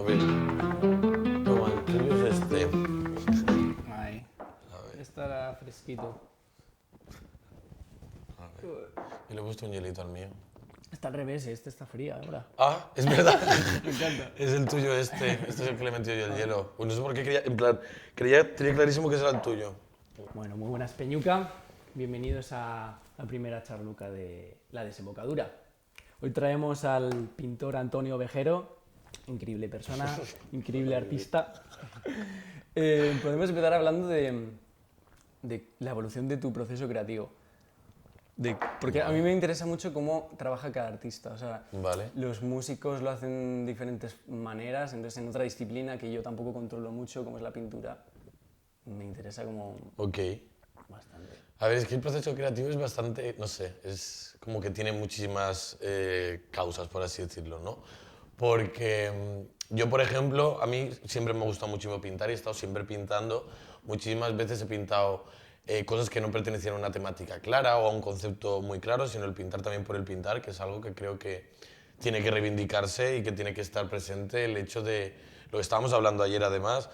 A ver, toma, el tuyo es este. Ahí. A ver, Estará fresquito. a ver. Yo le he puesto un hielito al mío. Está al revés, este está fría ahora. Ah, es verdad. Me encanta. Es el tuyo este. Este es el que le he metido yo el hielo. Pues no sé por qué quería, en plan, tenía clarísimo que ese era el tuyo. Bueno, muy buenas Peñuca. Bienvenidos a la primera charluca de la desembocadura. Hoy traemos al pintor Antonio Ovejero, increíble persona, increíble artista. Podemos empezar hablando de la evolución de tu proceso creativo. Porque a mí me interesa mucho cómo trabaja cada artista. O sea, Vale. los músicos lo hacen de diferentes maneras, entonces en otra disciplina que yo tampoco controlo mucho, como es la pintura, me interesa como Ok. bastante. A ver, es que el proceso creativo es bastante, no sé, es como que tiene muchísimas causas, por así decirlo, ¿no? Porque yo, por ejemplo, a mí siempre me ha gustado muchísimo pintar y he estado siempre pintando. Muchísimas veces he pintado cosas que no pertenecían a una temática clara o a un concepto muy claro, sino el pintar también por el pintar, que es algo que creo que tiene que reivindicarse y que tiene que estar presente el hecho de lo que estábamos hablando ayer además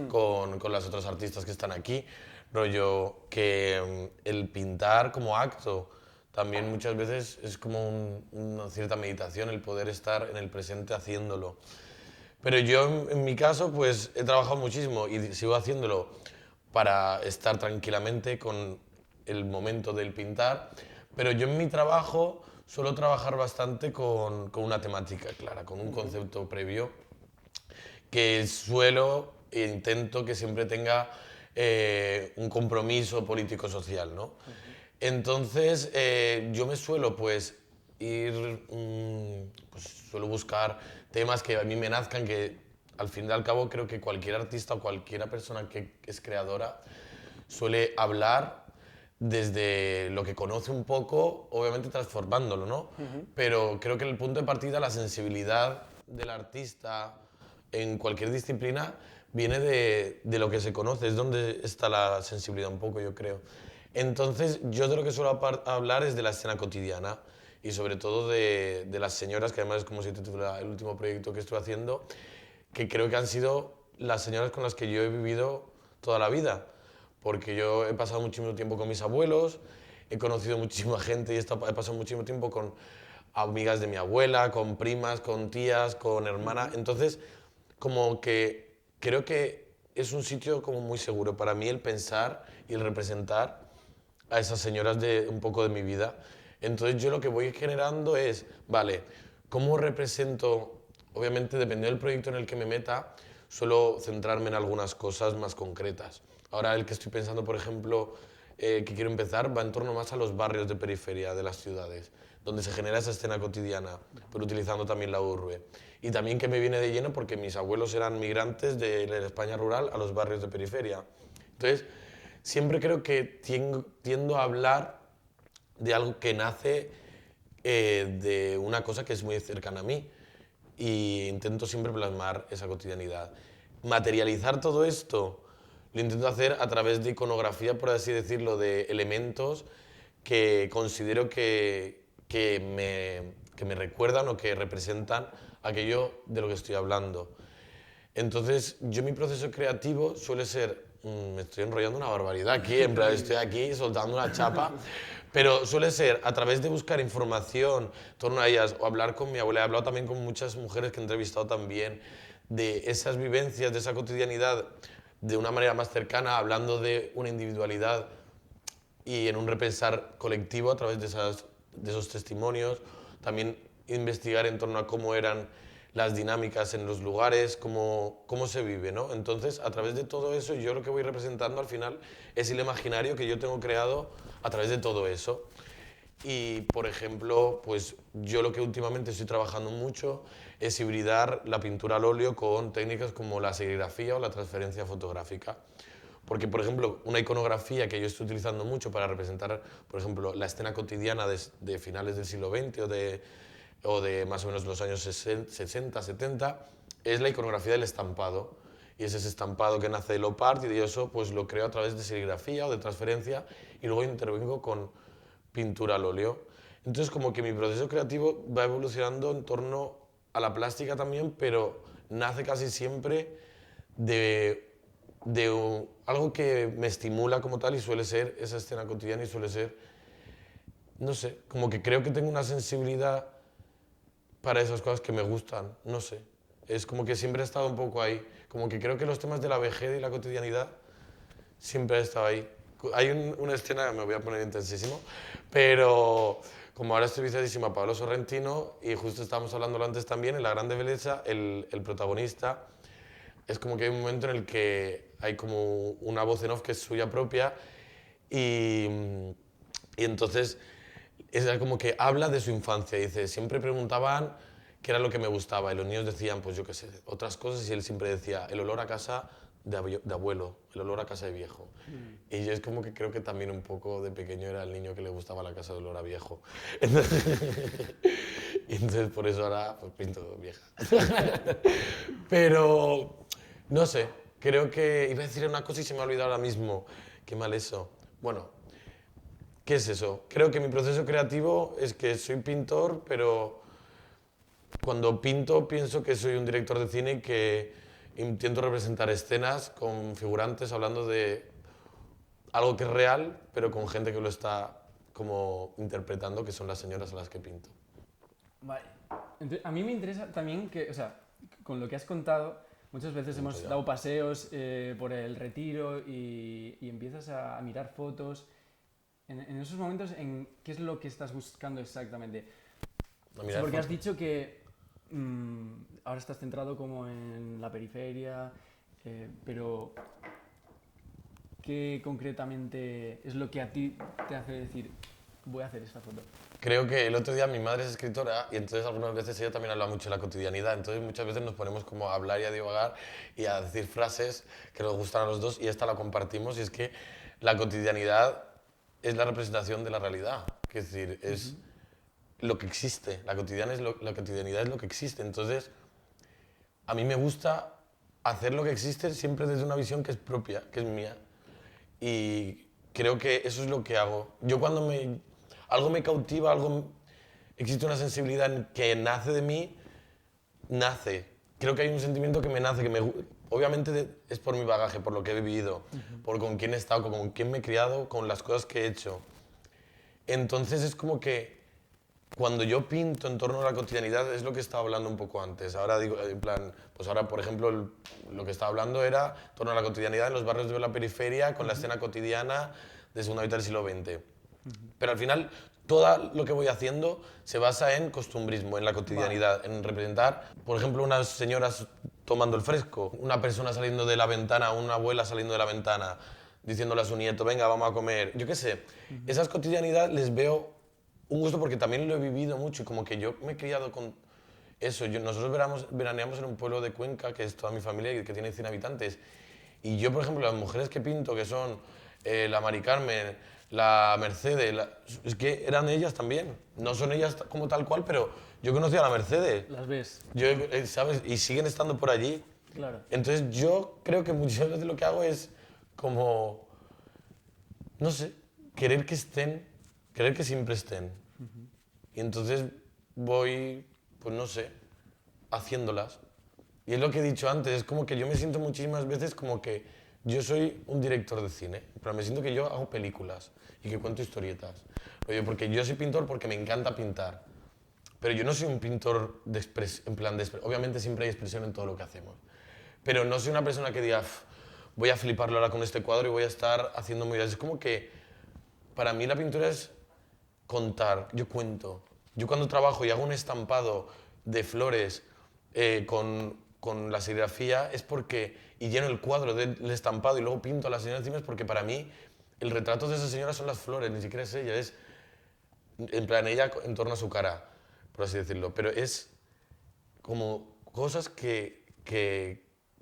con las otras artistas que están aquí, rollo que el pintar como acto también muchas veces es como una cierta meditación el poder estar en el presente haciéndolo. Pero yo en mi caso pues he trabajado muchísimo y sigo haciéndolo para estar tranquilamente con el momento del pintar, pero yo en mi trabajo suelo trabajar bastante con una temática clara, con un concepto previo que suelo e intento que siempre tenga un compromiso político-social, ¿no? Entonces, yo me suelo, pues, ir, pues, suelo buscar temas que a mí me nazcan, que al fin y al cabo creo que cualquier artista o cualquier persona que es creadora suele hablar desde lo que conoce un poco, obviamente transformándolo, ¿no? Pero creo que el punto de partida, la sensibilidad del artista en cualquier disciplina, viene de lo que se conoce, es donde está la sensibilidad un poco, yo creo. Entonces, yo de lo que suelo hablar es de la escena cotidiana y sobre todo de las señoras, que además es como se titula el último proyecto que estoy haciendo, que creo que han sido las señoras con las que yo he vivido toda la vida, porque yo he pasado muchísimo tiempo con mis abuelos, he conocido muchísima gente y he pasado muchísimo tiempo con amigas de mi abuela, con primas, con tías, con hermanas, entonces como que creo que es un sitio como muy seguro para mí el pensar y el representar a esas señoras de un poco de mi vida. Entonces yo lo que voy generando es, vale, ¿cómo represento? Obviamente, dependiendo del proyecto en el que me meta, suelo centrarme en algunas cosas más concretas. Ahora el que estoy pensando, por ejemplo, que quiero empezar, va en torno más a los barrios de periferia de las ciudades, donde se genera esa escena cotidiana, pero utilizando también la urbe. Y también que me viene de lleno porque mis abuelos eran migrantes de la España rural a los barrios de periferia. Entonces, siempre creo que tiendo a hablar de algo que nace de una cosa que es muy cercana a mí y intento siempre plasmar esa cotidianidad. Materializar todo esto lo intento hacer a través de iconografía, por así decirlo, de elementos que considero que me recuerdan o que representan aquello de lo que estoy hablando. Entonces, yo mi proceso creativo suele ser, me estoy enrollando una barbaridad aquí, en plan estoy aquí soltando una chapa, pero suele ser a través de buscar información en torno a ellas o hablar con mi abuela. He hablado también con muchas mujeres que he entrevistado también de esas vivencias, de esa cotidianidad de una manera más cercana, hablando de una individualidad y en un repensar colectivo a través de esos testimonios. También investigar en torno a cómo eran las dinámicas en los lugares, cómo se vive, ¿no? Entonces, a través de todo eso, yo lo que voy representando al final es el imaginario que yo tengo creado a través de todo eso. Y, por ejemplo, pues yo lo que últimamente estoy trabajando mucho es hibridar la pintura al óleo con técnicas como la serigrafía o la transferencia fotográfica. Porque, por ejemplo, una iconografía que yo estoy utilizando mucho para representar, por ejemplo, la escena cotidiana de finales del siglo XX o de más o menos los años 60, 70, es la iconografía del estampado. Y es ese estampado que nace del OPART y eso pues lo creo a través de serigrafía o de transferencia y luego intervengo con pintura al óleo. Entonces como que mi proceso creativo va evolucionando en torno a la plástica también, pero nace casi siempre de algo que me estimula como tal y suele ser esa escena cotidiana y suele ser, no sé, como que creo que tengo una sensibilidad para esas cosas que me gustan, no sé. Es como que siempre he estado un poco ahí, como que creo que los temas de la vejez y la cotidianidad siempre he estado ahí. Hay una escena, me voy a poner intensísimo, pero como ahora estoy viciadísimo a Pablo Sorrentino y justo estábamos hablándolo antes también, en La Grande Belleza, el protagonista es como que hay un momento en el que hay como una voz en off que es suya propia y, y entonces es como que habla de su infancia. Dice, siempre preguntaban qué era lo que me gustaba y los niños decían, pues yo qué sé, otras cosas y él siempre decía, el olor a casa de abuelo, el olor a casa de viejo. Y yo es como que creo que también un poco de pequeño era el niño que le gustaba la casa de olor a viejo. Entonces por eso ahora pues pinto vieja. Pero no sé, creo que iba a decir una cosa y se me ha olvidado ahora mismo. Qué mal eso. Bueno, ¿qué es eso? Creo que mi proceso creativo es que soy pintor, pero cuando pinto pienso que soy un director de cine y que intento representar escenas con figurantes hablando de algo que es real, pero con gente que lo está como interpretando, que son las señoras a las que pinto. Vale. Entonces, a mí me interesa también que, o sea, con lo que has contado, muchas veces hemos dado paseos por el Retiro y empiezas a mirar fotos. En esos momentos, ¿qué es lo que estás buscando exactamente? Sí, porque has dicho que ahora estás centrado como en la periferia, pero ¿qué concretamente es lo que a ti te hace decir, voy a hacer esta foto? Creo que el otro día mi madre es escritora y entonces algunas veces ella también habla mucho de la cotidianidad, entonces muchas veces nos ponemos como a hablar y a divagar y a decir frases que nos gustan a los dos y esta la compartimos y es que la cotidianidad es la representación de la realidad, es decir, es lo que existe, la cotidianidad es lo que existe, entonces a mí me gusta hacer lo que existe siempre desde una visión que es propia, que es mía y creo que eso es lo que hago. Yo cuando algo me cautiva, existe una sensibilidad que nace de mí, nace. Creo que hay un sentimiento que me nace, obviamente es por mi bagaje, por lo que he vivido, por con quién he estado, con quién me he criado, con las cosas que he hecho. Entonces es como que cuando yo pinto en torno a la cotidianidad, es lo que estaba hablando un poco antes. Ahora digo, en plan, pues ahora, por ejemplo, lo que estaba hablando era en torno a la cotidianidad en los barrios de la periferia, con la escena cotidiana de segunda mitad del siglo XX. Pero al final, todo lo que voy haciendo se basa en costumbrismo, en la cotidianidad, en representar, por ejemplo, unas señoras tomando el fresco, una persona saliendo de la ventana, una abuela saliendo de la ventana, diciéndole a su nieto, venga, vamos a comer. Yo qué sé, esas cotidianidades les veo un gusto porque también lo he vivido mucho y como que yo me he criado con eso. Nosotros veraneamos en un pueblo de Cuenca, que es toda mi familia y que tiene 100 habitantes. Y yo, por ejemplo, las mujeres que pinto, que son la Mari Carmen, la Mercedes, es que eran ellas también. No son ellas como tal cual, pero yo conocía a la Mercedes. Las ves. Yo, ¿sabes? Y siguen estando por allí. Claro. Entonces yo creo que muchas veces lo que hago es como, no sé, querer que estén, querer que siempre estén. Y entonces voy, pues no sé, haciéndolas. Y es lo que he dicho antes, es como que yo me siento muchísimas veces como que yo soy un director de cine, pero me siento que yo hago películas y que cuento historietas. Porque yo soy pintor porque me encanta pintar, pero yo no soy un pintor de en plan de obviamente siempre hay expresión en todo lo que hacemos, pero no soy una persona que diga, voy a fliparlo ahora con este cuadro y voy a estar haciendo movidas. Es como que para mí la pintura es contar, yo cuento. Yo cuando trabajo y hago un estampado de flores con la serigrafía es porque, y lleno el cuadro del estampado y luego pinto a la señora encima, es porque para mí el retrato de esa señora son las flores, ni siquiera es ella, es en plan ella en torno a su cara, por así decirlo. Pero es como cosas que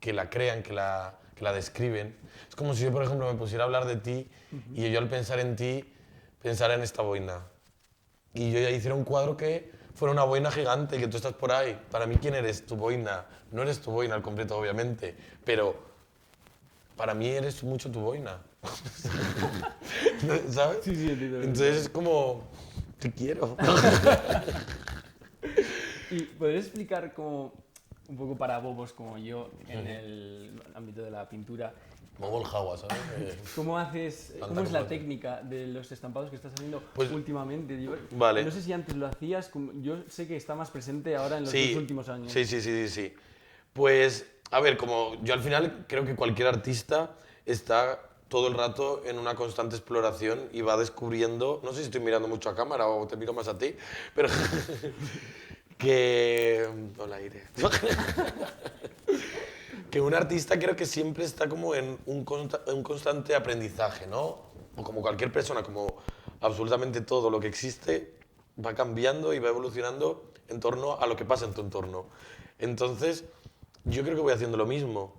la crean, que la describen. Es como si yo, por ejemplo, me pusiera a hablar de ti y yo al pensar en ti pensara en esta boina. Y yo ya hiciera un cuadro que fuera una boina gigante, que tú estás por ahí. Para mí, ¿quién eres? Tu boina. No eres tu boina al completo, obviamente, pero para mí eres mucho tu boina. ¿Sabes? Sí, sí, entiendo. Entonces es como, te quiero. ¿Y podrías explicar cómo un poco para bobos como yo en el ámbito de la pintura. Como el Jagua, ¿sabes? ¿Cómo es la técnica de los estampados que estás haciendo Pues, últimamente? vale. No sé si antes lo hacías, yo sé que está más presente ahora en los Sí, dos últimos años. sí. Pues, a ver, como yo al final creo que cualquier artista está todo el rato en una constante exploración y va descubriendo, no sé si estoy mirando mucho a cámara o te miro más a ti, pero que... Hola, aire. Que un artista creo que siempre está como en un constante aprendizaje, ¿no? O como cualquier persona, como absolutamente todo lo que existe va cambiando y va evolucionando en torno a lo que pasa en tu entorno. Entonces, yo creo que voy haciendo lo mismo.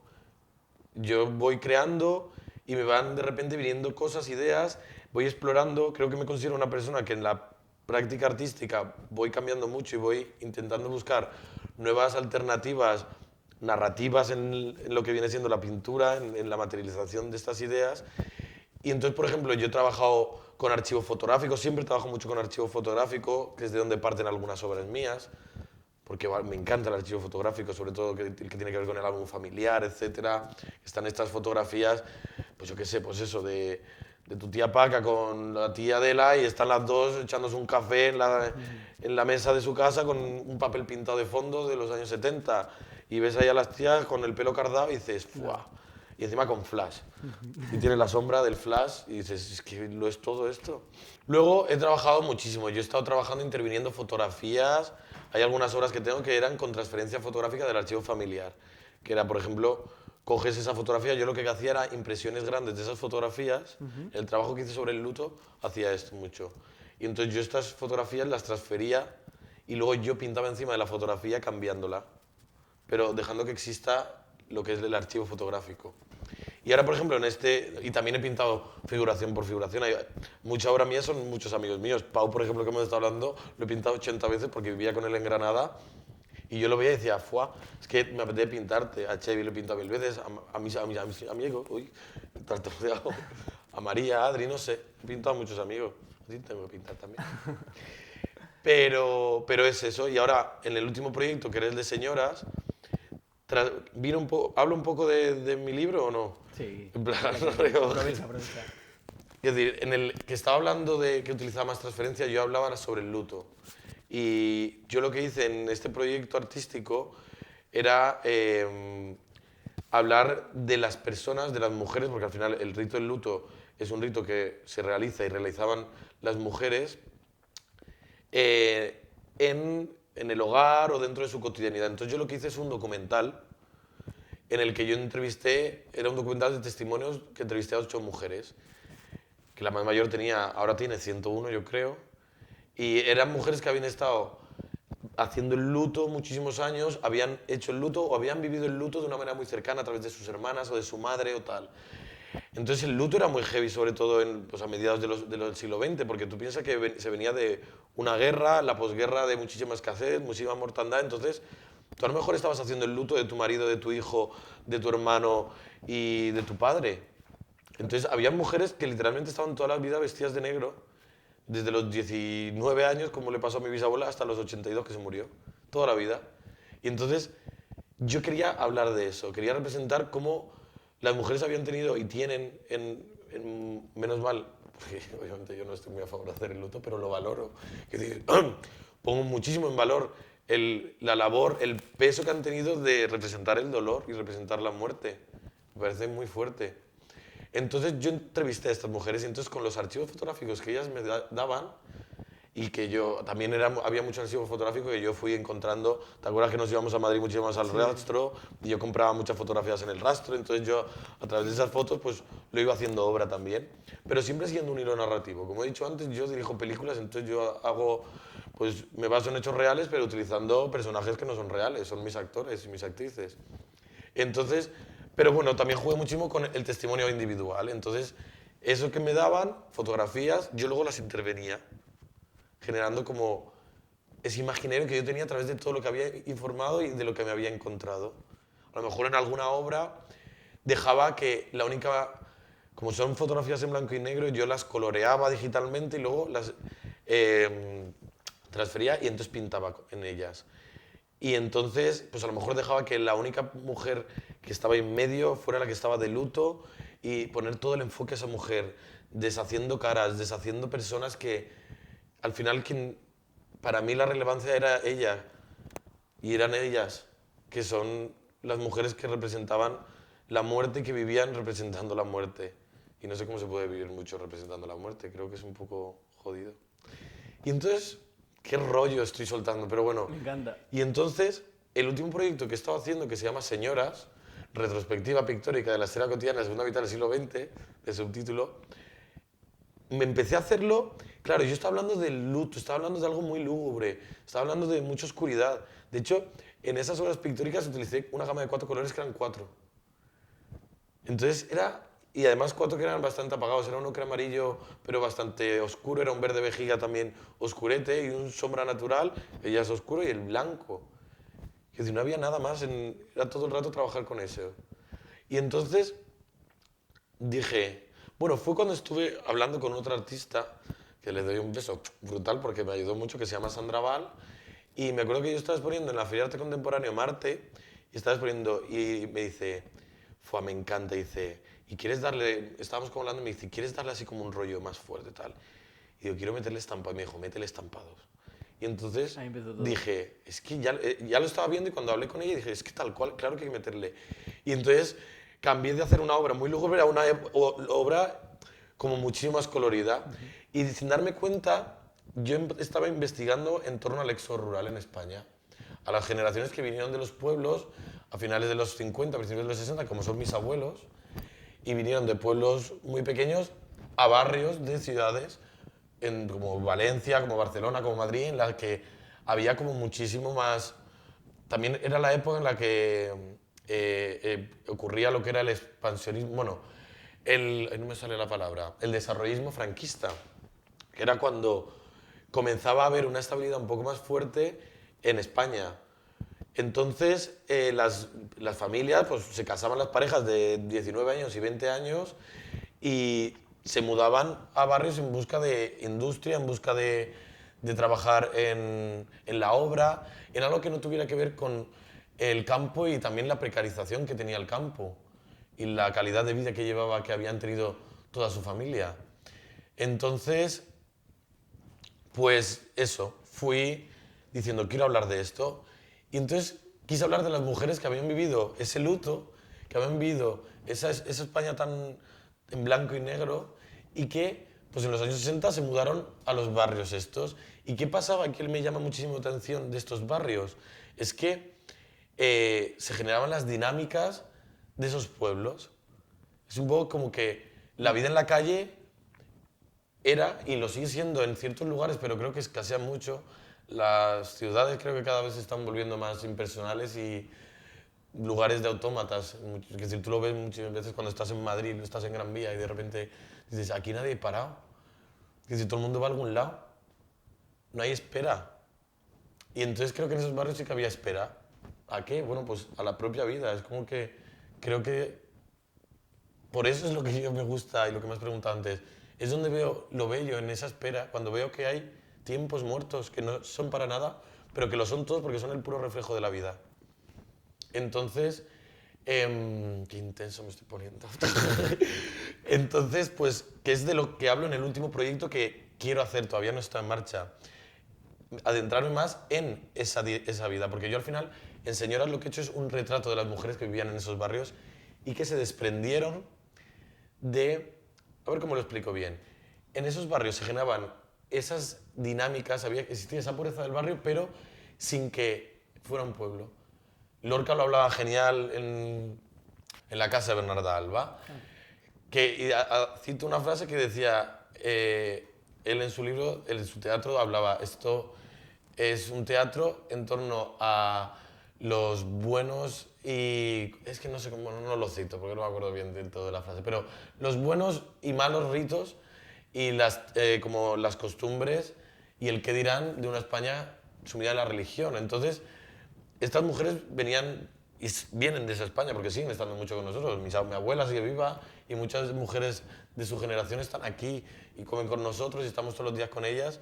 Yo voy creando y me van de repente viniendo cosas, ideas, voy explorando, creo que me considero una persona que en la práctica artística voy cambiando mucho y voy intentando buscar nuevas alternativas narrativas en lo que viene siendo la pintura, en la materialización de estas ideas. Y entonces, por ejemplo, yo he trabajado con archivo fotográfico, siempre trabajo mucho con archivo fotográfico, que es de donde parten algunas obras mías, porque me encanta el archivo fotográfico, sobre todo el que tiene que ver con el álbum familiar, etcétera. Están estas fotografías, pues yo qué sé, pues eso, de tu tía Paca con la tía Adela y están las dos echándose un café en la mesa de su casa con un papel pintado de fondo de los años 70 y ves ahí a las tías con el pelo cardado y dices, ¡fuah! Y encima con flash. Y tiene la sombra del flash y dices, es que lo es todo esto. Luego he trabajado muchísimo. Yo he estado trabajando interviniendo fotografías. Hay algunas obras que tengo que eran con transferencia fotográfica del archivo familiar. Que era, por ejemplo, coges esa fotografía. Yo lo que hacía era impresiones grandes de esas fotografías. El trabajo que hice sobre el luto hacía esto mucho. Y entonces yo estas fotografías las transfería y luego yo pintaba encima de la fotografía cambiándola, pero dejando que exista lo que es el archivo fotográfico. Y ahora, por ejemplo, y también he pintado figuración por figuración. Mucha obra mía son muchos amigos míos. Pau, por ejemplo, que hemos estado hablando, lo he pintado 80 veces porque vivía con él en Granada. Y yo lo veía y decía, ¡fua! Es que me apetece pintarte. A Chevy lo he pintado 1000 veces, a mis amigos, uy, tartamudeado. A María, a Adri, no sé. He pintado a muchos amigos. A ti tengo que pintar también. Pero es eso. Y ahora, en el último proyecto, que eres de señoras, ¿hablo un poco de mi libro o no? Sí. En plan, Aprovecha. Es decir, en el que estaba hablando de que utilizaba más transferencia, yo hablaba sobre el luto. Y yo lo que hice en este proyecto artístico era hablar de las personas, de las mujeres, porque al final el rito del luto es un rito que se realiza y realizaban las mujeres en el hogar o dentro de su cotidianidad. Entonces yo lo que hice es un documental en el que yo entrevisté, era un documental de testimonios que entrevisté a 8 mujeres, que la más mayor ahora tiene 101 yo creo, y eran mujeres que habían estado haciendo el luto muchísimos años, habían hecho el luto o habían vivido el luto de una manera muy cercana a través de sus hermanas o de su madre o tal. Entonces el luto era muy heavy, sobre todo pues a mediados del siglo XX, porque tú piensas que se venía de una guerra, la posguerra de muchísima escasez, muchísima mortandad, entonces tú a lo mejor estabas haciendo el luto de tu marido, de tu hijo, de tu hermano y de tu padre. Entonces había mujeres que literalmente estaban toda la vida vestidas de negro, desde los 19 años, como le pasó a mi bisabuela, hasta los 82 que se murió, toda la vida. Y entonces yo quería hablar de eso, quería representar cómo las mujeres habían tenido y tienen, menos mal, porque obviamente yo no estoy muy a favor de hacer el luto, pero lo valoro. Es decir, pongo muchísimo en valor la labor, el peso que han tenido de representar el dolor y representar la muerte. Me parece muy fuerte. Entonces yo entrevisté a estas mujeres y entonces con los archivos fotográficos que ellas me daban y que yo también había mucho archivo fotográfico que yo fui encontrando. ¿Te acuerdas que nos íbamos a Madrid muchísimo más al rastro? Y yo compraba muchas fotografías en el rastro, entonces yo a través de esas fotos pues lo iba haciendo obra también, pero siempre siguiendo un hilo narrativo. Como he dicho antes, yo dirijo películas, entonces yo pues me baso en hechos reales, pero utilizando personajes que no son reales, son mis actores y mis actrices. Entonces, pero bueno, también jugué muchísimo con el testimonio individual. Entonces, eso que me daban, fotografías, yo luego las intervenía, generando como ese imaginario que yo tenía a través de todo lo que había informado y de lo que me había encontrado. A lo mejor en alguna obra dejaba que como son fotografías en blanco y negro, yo las coloreaba digitalmente y luego las transfería y entonces pintaba en ellas. Y entonces, pues a lo mejor dejaba que la única mujer que estaba en medio fuera la que estaba de luto y poner todo el enfoque a esa mujer, deshaciendo caras, deshaciendo personas que al final para mí la relevancia era ella y eran ellas, que son las mujeres que representaban la muerte y que vivían representando la muerte. Y no sé cómo se puede vivir mucho representando la muerte, creo que es un poco jodido. Y entonces, qué rollo estoy soltando, pero bueno. Me encanta. Y entonces, el último proyecto que he estado haciendo, que se llama Señoras, retrospectiva pictórica de la escena cotidiana de la segunda mitad del siglo XX, de subtítulo, me empecé a hacerlo, claro, yo estaba hablando del luto, estaba hablando de algo muy lúgubre, estaba hablando de mucha oscuridad. De hecho, en esas obras pictóricas utilicé una gama de 4 colores que eran 4. Entonces era, y además 4 que eran bastante apagados, era uno que era amarillo pero bastante oscuro, era un verde vejiga también oscurete y un sombra natural, que ya es oscuro, y el blanco. Es decir, no había nada más, era todo el rato trabajar con eso. Y entonces dije, bueno, fue cuando estuve hablando con otro artista, que le doy un beso brutal porque me ayudó mucho, que se llama Sandra Val, y me acuerdo que yo estaba exponiendo en la Feria de Arte Contemporáneo Marte, y estaba exponiendo, y me dice, fue, me encanta, dice, ¿y quieres darle, estábamos como hablando, y me dice, ¿quieres darle así como un rollo más fuerte, tal? Y digo, quiero meterle estampados, y me dijo, métele estampados. Y entonces Ahí empezó todo. dije, es que ya lo estaba viendo y cuando hablé con ella dije, es que tal cual, claro que hay que meterle. Y entonces cambié de hacer una obra muy lúgubre a una obra como muchísimo más colorida. Y sin darme cuenta, yo estaba investigando en torno al éxodo rural en España. A las generaciones que vinieron de los pueblos a finales de los 50, principios de los 60, como son mis abuelos, y vinieron de pueblos muy pequeños a barrios de ciudades como Valencia, como Barcelona, como Madrid, en las que había como muchísimo más... También era la época en la que ocurría lo que era el expansionismo, bueno, no me sale la palabra, el desarrollismo franquista, que era cuando comenzaba a haber una estabilidad un poco más fuerte en España. Entonces, las familias, pues se casaban las parejas de 19 años y 20 años y se mudaban a barrios en busca de industria, en busca de trabajar en la obra, en algo que no tuviera que ver con el campo y también la precarización que tenía el campo y la calidad de vida que llevaba, que habían tenido toda su familia. Entonces, pues eso, fui diciendo, quiero hablar de esto. Y entonces quise hablar de las mujeres que habían vivido ese luto, que habían vivido esa España tan en blanco y negro y que pues en los años 60 se mudaron a los barrios estos. ¿Y qué pasaba? Que me llama muchísimo la atención de estos barrios. Es que se generaban las dinámicas de esos pueblos. Es un poco como que la vida en la calle era, y lo sigue siendo en ciertos lugares, pero creo que escasea mucho. Las ciudades creo que cada vez se están volviendo más impersonales y lugares de autómatas. Es decir, tú lo ves muchas veces cuando estás en Madrid, estás en Gran Vía y de repente dices, aquí nadie ha parado. Es decir, todo el mundo va a algún lado. No hay espera. Y entonces creo que en esos barrios sí que había espera. ¿A qué? Bueno, pues a la propia vida. Es como que creo que por eso es lo que yo me gusta y lo que me has preguntado antes. Es donde veo lo bello en esa espera, cuando veo que hay tiempos muertos que no son para nada, pero que lo son todos porque son el puro reflejo de la vida. Entonces, qué intenso me estoy poniendo. Entonces, pues, que es de lo que hablo en el último proyecto que quiero hacer, todavía no está en marcha. Adentrarme más en esa vida, porque yo al final, en Señoras, lo que he hecho es un retrato de las mujeres que vivían en esos barrios y que se desprendieron de... A ver cómo lo explico bien. En esos barrios se generaban esas dinámicas, existía esa pureza del barrio, pero sin que fuera un pueblo. Lorca lo hablaba genial en la casa de Bernarda Alba, que cito una frase que decía, él en su libro, en su teatro, hablaba, esto es un teatro en torno a los buenos y... Es que no sé cómo, no lo cito porque no me acuerdo bien del todo de la frase, pero los buenos y malos ritos y como las costumbres y el qué dirán de una España sumida en la religión. Entonces, estas mujeres venían y vienen de esa España porque siguen estando mucho con nosotros. Mi abuela sigue viva y muchas mujeres de su generación están aquí y comen con nosotros y estamos todos los días con ellas.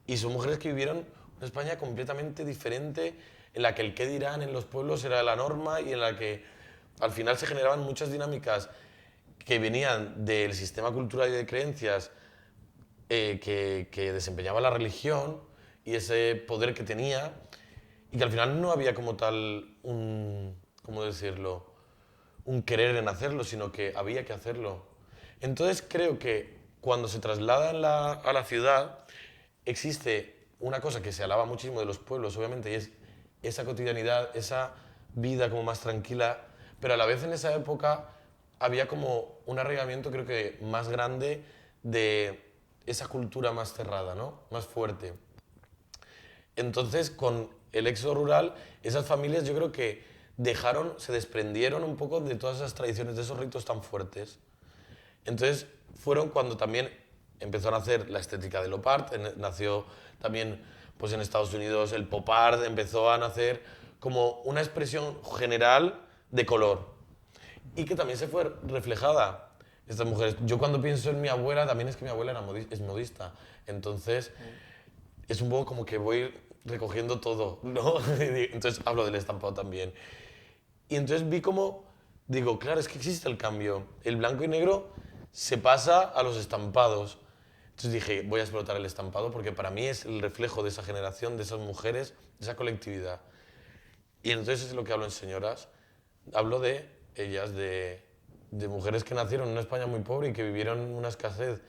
Y son mujeres que vivieron una España completamente diferente en la que el qué dirán en los pueblos era la norma y en la que al final se generaban muchas dinámicas que venían del sistema cultural y de creencias que desempeñaba la religión y ese poder que tenía, y que al final no había como tal ¿cómo decirlo?, un querer en hacerlo, sino que había que hacerlo. Entonces creo que cuando se traslada a la ciudad existe una cosa que se alaba muchísimo de los pueblos, obviamente, y es esa cotidianidad, esa vida como más tranquila, pero a la vez en esa época había como un arraigamiento, creo que más grande, de esa cultura más cerrada, ¿no? Más fuerte. Entonces, con el éxodo rural, esas familias yo creo que se desprendieron un poco de todas esas tradiciones, de esos ritos tan fuertes. Entonces, fueron cuando también empezaron a hacer la estética del op art, nació también pues en Estados Unidos el pop art, empezó a nacer como una expresión general de color y que también se fue reflejada estas mujeres. Yo cuando pienso en mi abuela, también es que mi abuela es modista, entonces es un poco como que voy recogiendo todo, ¿no? Entonces hablo del estampado también. Y entonces vi como, digo, claro, es que existe el cambio. El blanco y negro se pasa a los estampados. Entonces dije, voy a explotar el estampado porque para mí es el reflejo de esa generación, de esas mujeres, de esa colectividad. Y entonces es lo que hablo en Señoras. Hablo de ellas, de mujeres que nacieron en una España muy pobre y que vivieron una escasez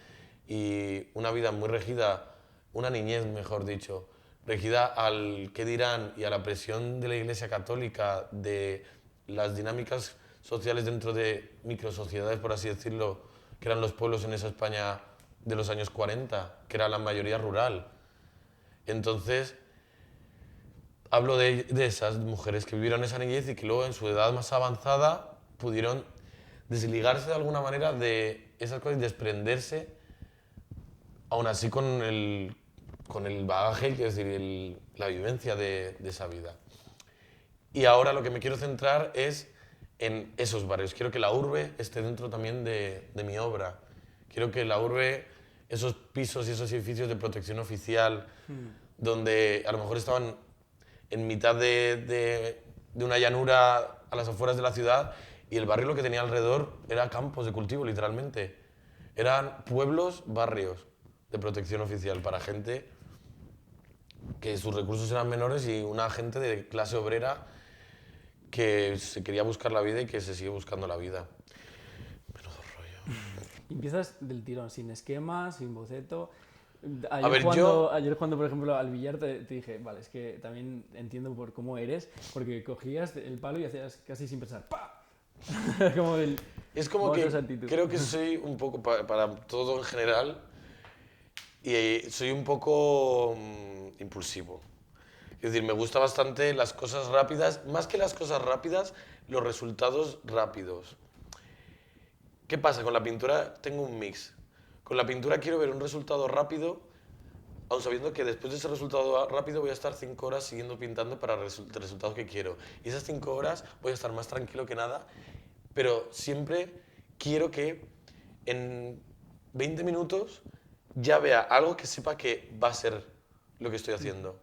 y una vida muy regida, una niñez, mejor dicho, regida al qué dirán y a la presión de la Iglesia Católica, de las dinámicas sociales dentro de microsociedades, por así decirlo, que eran los pueblos en esa España de los años 40, que era la mayoría rural. Entonces, hablo de esas mujeres que vivieron esa niñez y que luego en su edad más avanzada pudieron desligarse de alguna manera de esas cosas y desprenderse, aún así con el bagaje, quiero decir, la vivencia de esa vida. Y ahora lo que me quiero centrar es en esos barrios. Quiero que la urbe esté dentro también de mi obra. Quiero que la urbe, esos pisos y esos edificios de protección oficial, donde a lo mejor estaban en mitad de una llanura a las afueras de la ciudad y el barrio lo que tenía alrededor era campos de cultivo, literalmente. Eran pueblos, barrios de protección oficial para gente que sus recursos eran menores y una gente de clase obrera que se quería buscar la vida y que se sigue buscando la vida. Menudo rollo. Empiezas del tirón, sin esquema, sin boceto. Ayer Cuando, por ejemplo, al billar te dije, vale, es que también entiendo por cómo eres, porque cogías el palo y hacías casi sin pensar, ¡pa! Es como que creo que soy un poco, para todo en general, y soy un poco impulsivo. Es decir, me gusta bastante las cosas rápidas, más que las cosas rápidas, los resultados rápidos. ¿Qué pasa? Con la pintura tengo un mix. Con la pintura quiero ver un resultado rápido, aun sabiendo que después de ese resultado rápido voy a estar 5 horas siguiendo pintando para el resultado que quiero. Y esas 5 horas voy a estar más tranquilo que nada, pero siempre quiero que en 20 minutos ya vea algo que sepa que va a ser lo que estoy haciendo.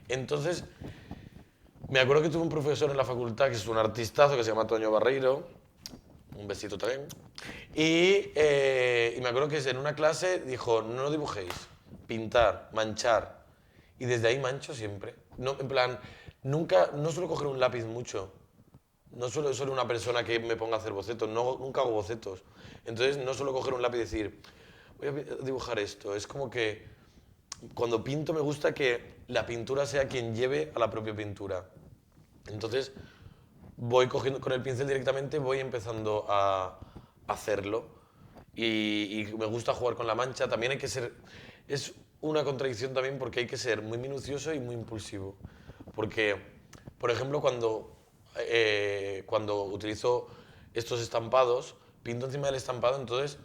Entonces, me acuerdo que tuve un profesor en la facultad que es un artistazo que se llama Toño Barreiro, un besito también, y me acuerdo que en una clase dijo, no dibujéis, pintar, manchar, y desde ahí mancho siempre. No, en plan, no suelo coger un lápiz mucho, no suelo ser una persona que me ponga a hacer bocetos, nunca hago bocetos, entonces no suelo coger un lápiz y decir, voy a dibujar esto, es como que cuando pinto me gusta que la pintura sea quien lleve a la propia pintura. Entonces voy cogiendo con el pincel directamente, voy empezando a hacerlo y me gusta jugar con la mancha. También hay que ser, es una contradicción también porque hay que ser muy minucioso y muy impulsivo. Porque, por ejemplo, cuando utilizo estos estampados, pinto encima del estampado, entonces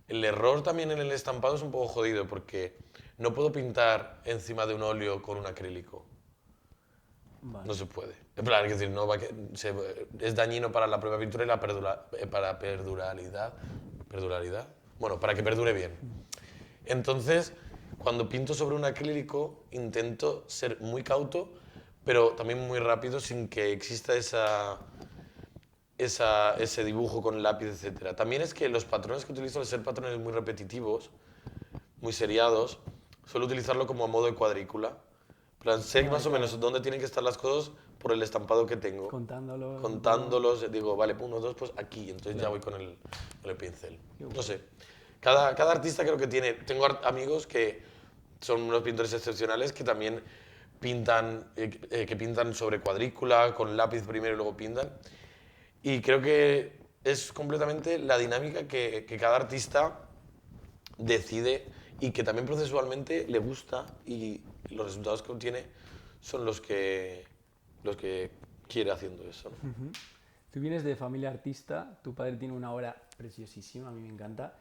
el error también en el estampado es un poco jodido porque no puedo pintar encima de un óleo con un acrílico. Vale. No se puede. En plan, es decir, es dañino para la propia pintura y para perduralidad. ¿Perduralidad? Bueno, para que perdure bien. Entonces, cuando pinto sobre un acrílico, intento ser muy cauto pero también muy rápido sin que exista ese dibujo con lápiz, etc. También es que los patrones que utilizo, al ser patrones muy repetitivos, muy seriados, suelo utilizarlo como a modo de cuadrícula. En plan, sé Vale, más o claro. menos dónde tienen que estar las cosas por el estampado que tengo. Contándolo. Contándolos, digo, vale, uno, dos, pues aquí. Entonces ya Claro. voy con el pincel. Qué No guay. sé. Cada artista creo que tiene... Tengo amigos que son unos pintores excepcionales que también que pintan sobre cuadrícula, con lápiz primero y luego pintan. Y creo que es completamente la dinámica que cada artista decide y que también procesualmente le gusta y los resultados que obtiene son los que quiere haciendo eso, ¿no? Tú vienes de familia artista, tu padre tiene una obra preciosísima, a mí me encanta.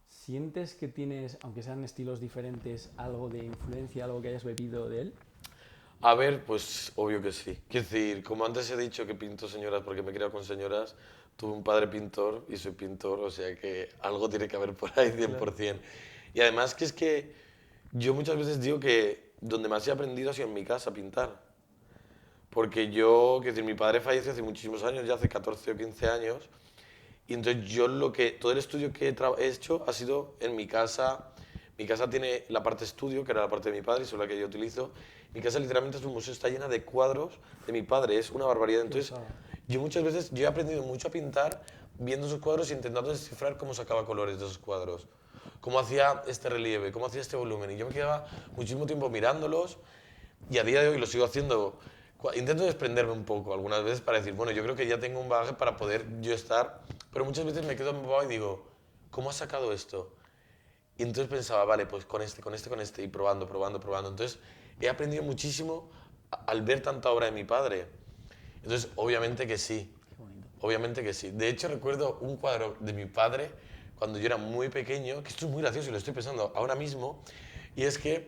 ¿Sientes que tienes, aunque sean estilos diferentes, algo de influencia, algo que hayas bebido de él? A ver, pues obvio que sí. Quiero decir, como antes he dicho que pinto señoras porque me he criado con señoras, tuve un padre pintor y soy pintor, o sea que algo tiene que haber por ahí 100%. Y además que es que yo muchas veces digo que donde más he aprendido ha sido en mi casa a pintar. Porque yo, quiero decir, mi padre falleció hace muchísimos años, ya hace 14 o 15 años, y entonces yo todo el estudio que he hecho ha sido en mi casa. Mi casa tiene la parte estudio, que era la parte de mi padre, y es la que yo utilizo. Mi casa literalmente es un museo, está llena de cuadros de mi padre, es una barbaridad. Entonces, yo muchas veces, yo he aprendido mucho a pintar viendo esos cuadros e intentando descifrar cómo sacaba colores de esos cuadros, cómo hacía este relieve, cómo hacía este volumen. Y yo me quedaba muchísimo tiempo mirándolos y a día de hoy lo sigo haciendo. Intento desprenderme un poco algunas veces para decir, bueno, yo creo que ya tengo un bagaje para poder yo estar, pero muchas veces me quedo empapado y digo, ¿cómo has sacado esto? Y entonces pensaba, vale, pues con este, con este, con este, y probando, probando, probando. Entonces he aprendido muchísimo al ver tanta obra de mi padre. Entonces, obviamente que sí, Qué bonito. obviamente que sí. De hecho, recuerdo un cuadro de mi padre cuando yo era muy pequeño, que esto es muy gracioso y lo estoy pensando ahora mismo, y es que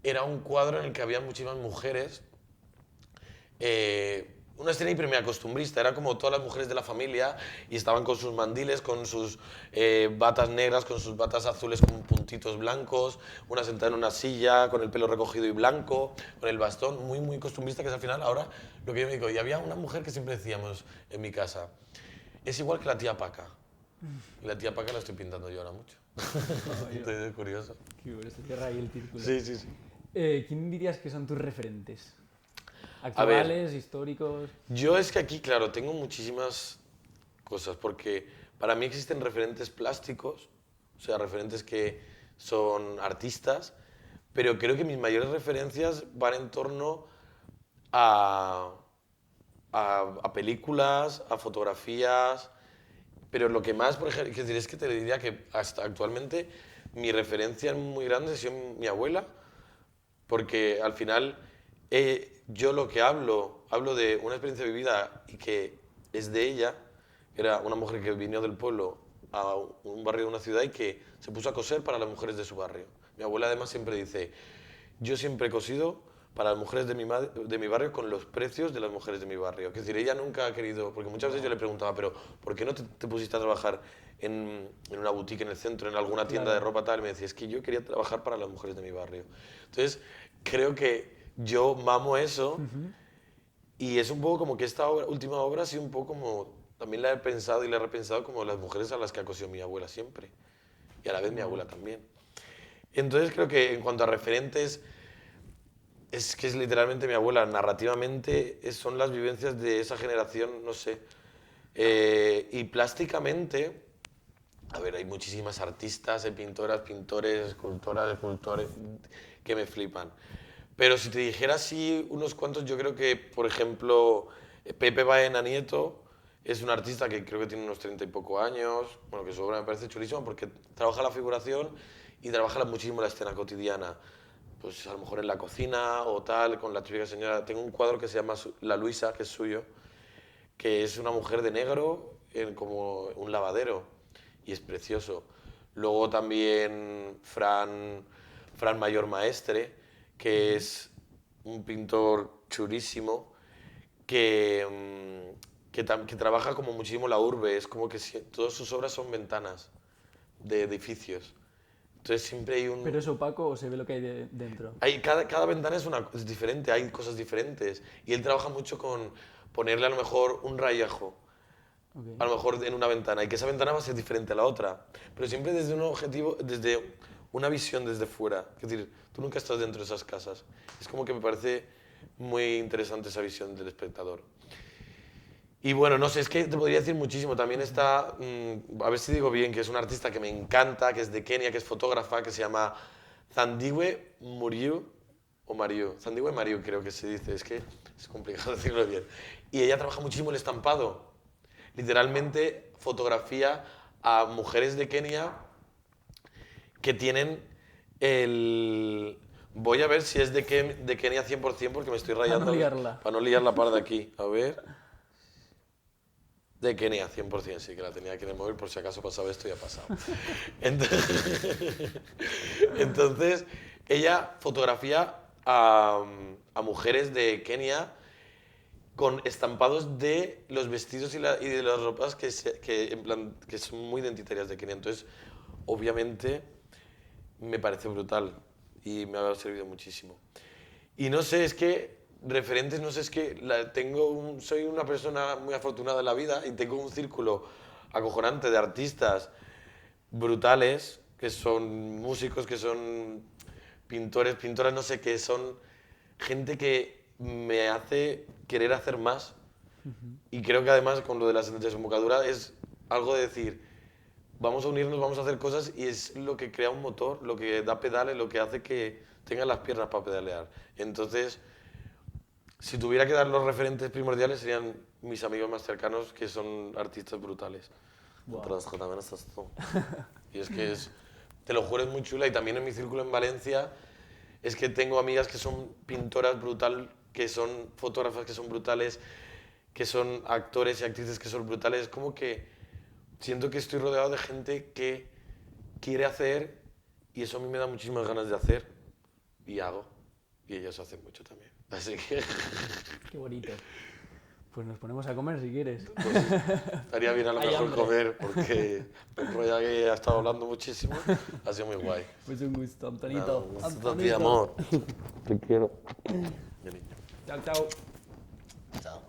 era un cuadro en el que había muchísimas mujeres, una escena hipermeacostumbrista, era como todas las mujeres de la familia y estaban con sus mandiles, con sus batas negras, con sus batas azules con puntitos blancos, una sentada en una silla, con el pelo recogido y blanco, con el bastón, muy, muy costumbrista, que es al final ahora lo que yo me digo. Y había una mujer que siempre decíamos en mi casa, es igual que la tía Paca. Y la tía Paca la estoy pintando yo ahora mucho. Entonces es curioso. Qué bueno, se cierra ahí el círculo. Sí, sí, sí. ¿Quién dirías que son tus referentes? A ver, ¿Actuales, históricos? yo es que aquí, claro, tengo muchísimas cosas, porque para mí existen referentes plásticos, o sea, referentes que son artistas, pero creo que mis mayores referencias van en torno a, a películas, a fotografías, pero lo que más, por ejemplo, es que te diría que hasta actualmente mi referencia muy grande ha sido mi abuela, porque al final yo lo que hablo de una experiencia vivida y que es de ella. Era una mujer que vino del pueblo a un barrio de una ciudad y que se puso a coser para las mujeres de su barrio. Mi abuela además siempre dice, yo siempre he cosido para las mujeres de mi barrio con los precios de las mujeres de mi barrio. Es decir, ella nunca ha querido, porque muchas veces yo le preguntaba, pero ¿por qué no te pusiste a trabajar en una boutique en el centro, en alguna tienda de ropa tal? Y me decía, es que yo quería trabajar para las mujeres de mi barrio. Entonces, creo que yo mamo eso y es un poco como que esta última obra ha sido un poco como, también la he pensado y la he repensado como las mujeres a las que ha cosido mi abuela siempre. Y a la vez mi abuela también. Entonces creo que en cuanto a referentes, es que es literalmente mi abuela. Narrativamente son las vivencias de esa generación, no sé. Y plásticamente, a ver, hay muchísimas artistas, pintoras, pintores, escultoras, escultores, que me flipan. Pero si te dijera así unos cuantos, yo creo que, por ejemplo, Pepe Baena Nieto es un artista que creo que tiene unos 30 y poco años, bueno, que su obra me parece chulísima porque trabaja la figuración y trabaja muchísimo la escena cotidiana. Pues a lo mejor en la cocina o tal, con la típica señora. Tengo un cuadro que se llama La Luisa, que es suyo, que es una mujer de negro en como un lavadero y es precioso. Luego también Fran Mayor Maestre, que es un pintor chulísimo que, que trabaja como muchísimo la urbe, es como que todas sus obras son ventanas de edificios. Entonces siempre hay un... ¿Pero es opaco o se ve lo que hay dentro? Cada ventana es diferente, hay cosas diferentes. Y él trabaja mucho con ponerle a lo mejor un rayajo, Ok. a lo mejor en una ventana, y que esa ventana va a ser diferente a la otra. Pero siempre desde un objetivo, desde una visión desde fuera. Es decir, tú nunca estás dentro de esas casas. Es como que me parece muy interesante esa visión del espectador. Y bueno, no sé, es que te podría decir muchísimo. También está, a ver si digo bien, que es una artista que me encanta, que es de Kenia, que es fotógrafa, que se llama Thandiwe Mariu, o Mariu, Thandiwe Mariu creo que se dice, es que es complicado decirlo bien. Y ella trabaja muchísimo el estampado. Literalmente fotografía a mujeres de Kenia que tienen el... Voy a ver si es de Kenia 100% porque me estoy rayando. liarla. Para no liar la par de aquí. A ver... De Kenia, 100%, sí, que la tenía aquí en el móvil por si acaso pasaba esto y ha pasado. Entonces, ella fotografía a mujeres de Kenia con estampados de los vestidos y de las ropas en plan, que son muy identitarias de Kenia. Entonces, obviamente, me parece brutal y me ha servido muchísimo. Y no sé, es que referentes, no sé, es que soy una persona muy afortunada en la vida y tengo un círculo acojonante de artistas brutales, que son músicos, que son pintores, pintoras, no sé, que son gente que me hace querer hacer más. Y creo que además con lo de la desembocadura es algo de decir, vamos a unirnos, vamos a hacer cosas y es lo que crea un motor, lo que da pedales, lo que hace que tengan las piernas para pedalear. Entonces, si tuviera que dar los referentes primordiales serían mis amigos más cercanos, que son artistas brutales. Wow. Entre los que también estás tú. Y es que te lo juro, es muy chula. Y también en mi círculo en Valencia es que tengo amigas que son pintoras brutal, que son fotógrafas que son brutales, que son actores y actrices que son brutales. Es como que siento que estoy rodeado de gente que quiere hacer y eso a mí me da muchísimas ganas de hacer y hago. Y ellos hacen mucho también. Así que... Qué bonito. Pues nos ponemos a comer si quieres. Pues estaría bien a lo Hay mejor hambre. comer, porque el rollo que ha estado hablando muchísimo ha sido muy guay. Pues un gusto, Antonito. Nada, un gusto, Antonito. tío, amor. Te quiero. Mi niño. Chao, chao. Chao.